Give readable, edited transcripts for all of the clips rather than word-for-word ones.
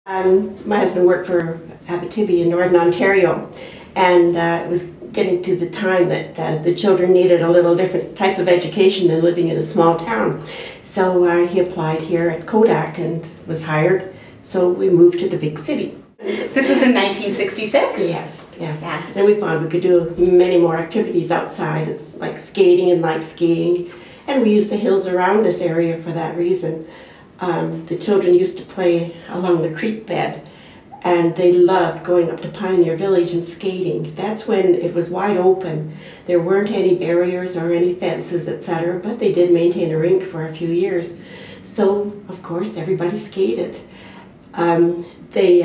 My husband worked for Abitibi in Northern Ontario, and it was getting to the time that the children needed a little different type of education than living in a small town. So he applied here at Kodak and was hired, so we moved to the big city. This was in 1966? Yes, yes. Yeah. And we found we could do many more activities outside, like skating and like skiing. And we used the hills around this area for that reason. The children used to play along the creek bed, and they loved going up to Pioneer Village and skating. That's when it was wide open. There weren't any barriers or any fences, etc., but they did maintain a rink for a few years. So, of course, everybody skated. They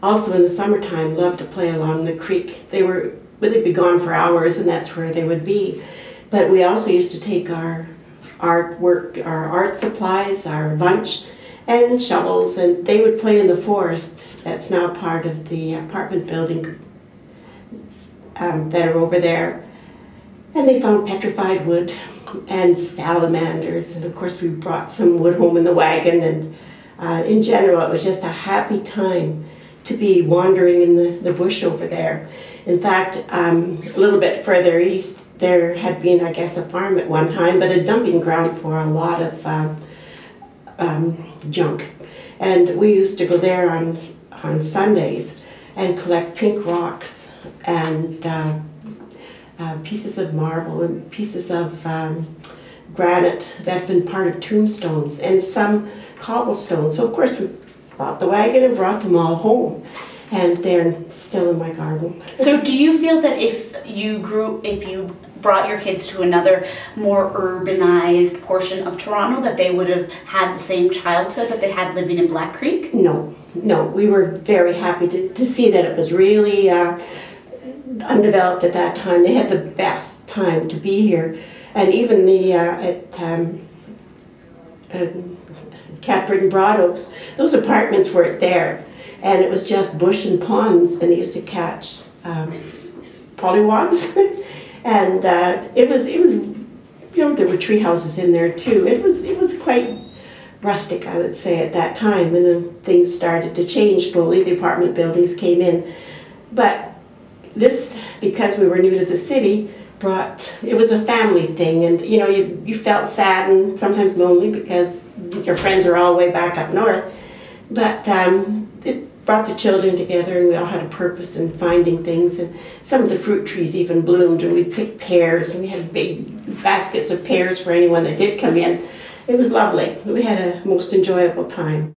also in the summertime loved to play along the creek. They'd be gone for hours, and that's where they would be. But we also used to take our artwork, our art supplies, our lunch, and shovels, and they would play in the forest. That's now part of the apartment building that are over there. And they found petrified wood and salamanders, and of course we brought some wood home in the wagon, and in general it was just a happy time to be wandering in the bush over there. In fact, a little bit further east there had been, I guess, a farm at one time, but a dumping ground for a lot of junk. And we used to go there on Sundays and collect pink rocks and pieces of marble and pieces of granite that had been part of tombstones and some cobblestones. So of course we bought the wagon and brought them all home, and they're still in my garden. So do you feel that if you brought your kids to another more urbanized portion of Toronto, that they would have had the same childhood that they had living in Black Creek? No, we were very happy to see that it was really undeveloped at that time. They had the best time to be here, and even at Catford and Broad Oaks, those apartments weren't there, and it was just bush and ponds, and they used to catch pollywogs. And it was, you know, there were tree houses in there too. It was quite rustic, I would say, at that time, and then things started to change slowly. The apartment buildings came in, but this, because we were new to the city, it was a family thing, and you know, you felt sad and sometimes lonely because your friends are all way back up north, but it brought the children together, and we all had a purpose in finding things, and some of the fruit trees even bloomed, and we picked pears, and we had big baskets of pears for anyone that did come in. It was lovely. We had a most enjoyable time.